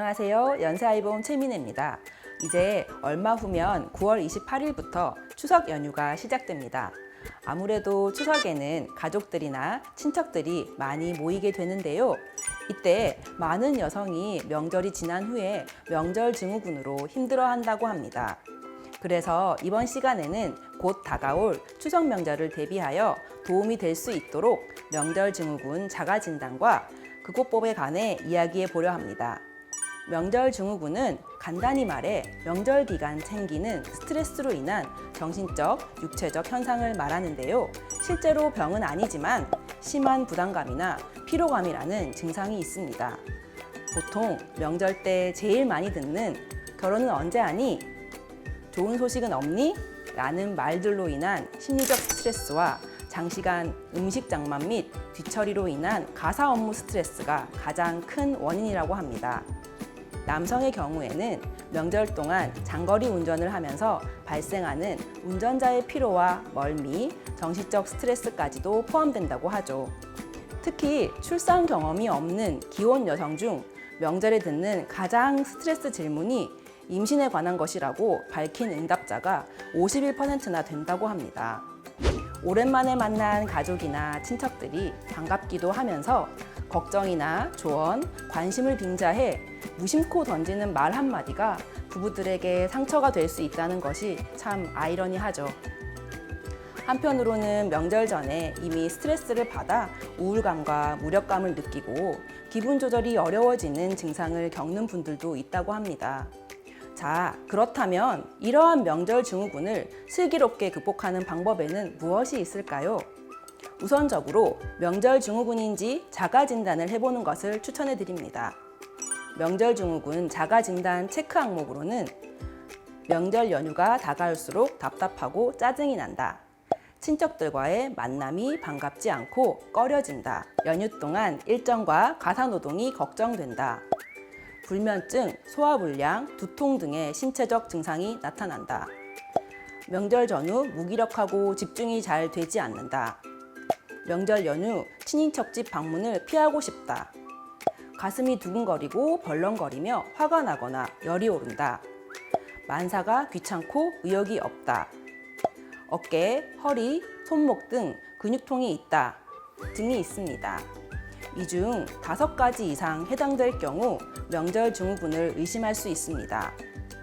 안녕하세요. 연세아이봄 최민혜입니다. 이제 얼마 후면 9월 28일부터 추석 연휴가 시작됩니다. 아무래도 추석에는 가족들이나 친척들이 많이 모이게 되는데요. 이때 많은 여성이 명절이 지난 후에 명절 증후군으로 힘들어한다고 합니다. 그래서 이번 시간에는 곧 다가올 추석 명절을 대비하여 도움이 될 수 있도록 명절 증후군 자가 진단과 극호법에 관해 이야기해 보려 합니다. 명절 증후군은 간단히 말해 명절 기간 생기는 스트레스로 인한 정신적, 육체적 현상을 말하는데요. 실제로 병은 아니지만 심한 부담감이나 피로감이라는 증상이 있습니다. 보통 명절 때 제일 많이 듣는 결혼은 언제 하니? 좋은 소식은 없니? 라는 말들로 인한 심리적 스트레스와 장시간 음식 장만 및 뒤처리로 인한 가사 업무 스트레스가 가장 큰 원인이라고 합니다. 남성의 경우에는 명절 동안 장거리 운전을 하면서 발생하는 운전자의 피로와 멀미, 정신적 스트레스까지도 포함된다고 하죠. 특히 출산 경험이 없는 기혼 여성 중 명절에 듣는 가장 스트레스 질문이 임신에 관한 것이라고 밝힌 응답자가 51%나 된다고 합니다. 오랜만에 만난 가족이나 친척들이 반갑기도 하면서 걱정이나 조언, 관심을 빙자해 무심코 던지는 말 한마디가 부부들에게 상처가 될 수 있다는 것이 참 아이러니하죠. 한편으로는 명절 전에 이미 스트레스를 받아 우울감과 무력감을 느끼고 기분 조절이 어려워지는 증상을 겪는 분들도 있다고 합니다. 자, 그렇다면 이러한 명절 증후군을 슬기롭게 극복하는 방법에는 무엇이 있을까요? 우선적으로 명절 증후군인지 자가 진단을 해보는 것을 추천해 드립니다. 명절 증후군 자가 진단 체크 항목으로는 명절 연휴가 다가올수록 답답하고 짜증이 난다. 친척들과의 만남이 반갑지 않고 꺼려진다. 연휴 동안 일정과 가사 노동이 걱정된다. 불면증, 소화불량, 두통 등의 신체적 증상이 나타난다. 명절 전후 무기력하고 집중이 잘 되지 않는다. 명절 연휴 친인척 집 방문을 피하고 싶다. 가슴이 두근거리고 벌렁거리며 화가 나거나 열이 오른다. 만사가 귀찮고 의욕이 없다. 어깨, 허리, 손목 등 근육통이 있다 등이 있습니다. 이 중 5가지 이상 해당될 경우 명절 증후군을 의심할 수 있습니다.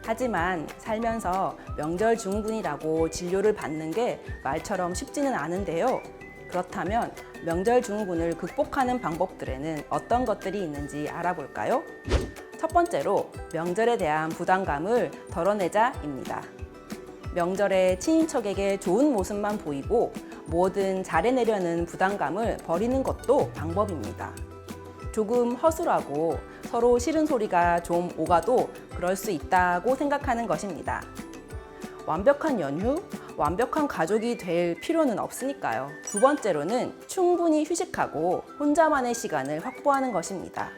하지만 살면서 명절 증후군이라고 진료를 받는 게 말처럼 쉽지는 않은데요. 그렇다면 명절 증후군을 극복하는 방법들에는 어떤 것들이 있는지 알아볼까요? 첫 번째로 명절에 대한 부담감을 덜어내자입니다. 명절에 친인척에게 좋은 모습만 보이고 뭐든 잘해내려는 부담감을 버리는 것도 방법입니다. 조금 허술하고 서로 싫은 소리가 좀 오가도 그럴 수 있다고 생각하는 것입니다. 완벽한 연휴, 완벽한 가족이 될 필요는 없으니까요. 두 번째로는 충분히 휴식하고 혼자만의 시간을 확보하는 것입니다.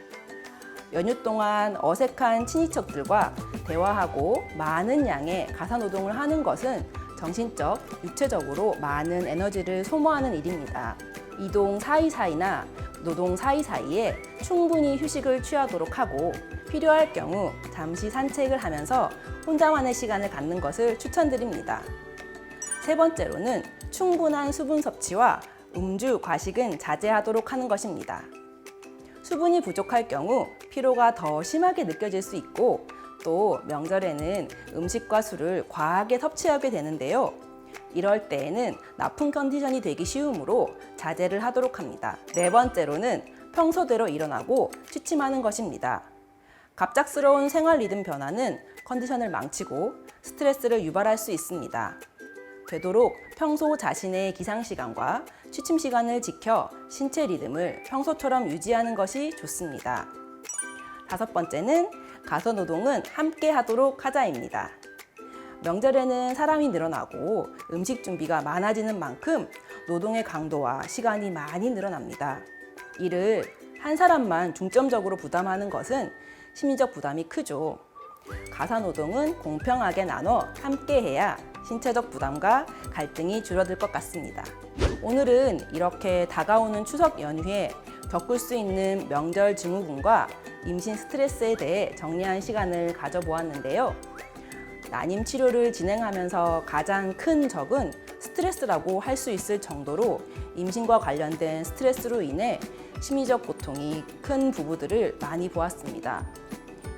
연휴 동안 어색한 친인척들과 대화하고 많은 양의 가사노동을 하는 것은 정신적, 육체적으로 많은 에너지를 소모하는 일입니다. 이동 사이사이나 노동 사이사이에 충분히 휴식을 취하도록 하고 필요할 경우 잠시 산책을 하면서 혼자만의 시간을 갖는 것을 추천드립니다. 세 번째로는 충분한 수분 섭취와 음주, 과식은 자제하도록 하는 것입니다. 수분이 부족할 경우 피로가 더 심하게 느껴질 수 있고 또 명절에는 음식과 술을 과하게 섭취하게 되는데요. 이럴 때에는 나쁜 컨디션이 되기 쉬우므로 자제를 하도록 합니다. 네 번째로는 평소대로 일어나고 취침하는 것입니다. 갑작스러운 생활 리듬 변화는 컨디션을 망치고 스트레스를 유발할 수 있습니다. 되도록 평소 자신의 기상시간과 취침시간을 지켜 신체 리듬을 평소처럼 유지하는 것이 좋습니다. 다섯 번째는 가사노동은 함께 하도록 하자입니다. 명절에는 사람이 늘어나고 음식 준비가 많아지는 만큼 노동의 강도와 시간이 많이 늘어납니다. 이를 한 사람만 중점적으로 부담하는 것은 심리적 부담이 크죠. 가사노동은 공평하게 나눠 함께 해야 신체적 부담과 갈등이 줄어들 것 같습니다. 오늘은 이렇게 다가오는 추석 연휴에 겪을 수 있는 명절 증후군과 임신 스트레스에 대해 정리한 시간을 가져보았는데요. 난임 치료를 진행하면서 가장 큰 적은 스트레스라고 할 수 있을 정도로 임신과 관련된 스트레스로 인해 심리적 고통이 큰 부부들을 많이 보았습니다.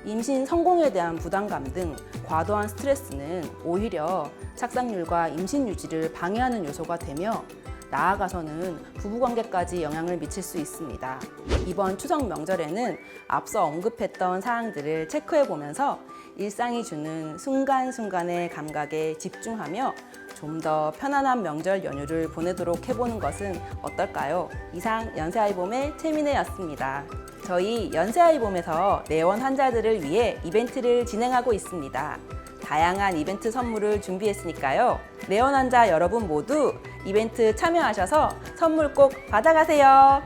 임신 성공에 대한 부담감 등 과도한 스트레스는 오히려 착상률과 임신 유지를 방해하는 요소가 되며 나아가서는 부부관계까지 영향을 미칠 수 있습니다. 이번 추석 명절에는 앞서 언급했던 사항들을 체크해 보면서 일상이 주는 순간순간의 감각에 집중하며 좀 더 편안한 명절 연휴를 보내도록 해보는 것은 어떨까요? 이상 연세아이봄의 최민혜였습니다. 저희 연세아이봄에서 내원 환자들을 위해 이벤트를 진행하고 있습니다. 다양한 이벤트 선물을 준비했으니까요. 내원 환자 여러분 모두 이벤트 참여하셔서 선물 꼭 받아가세요.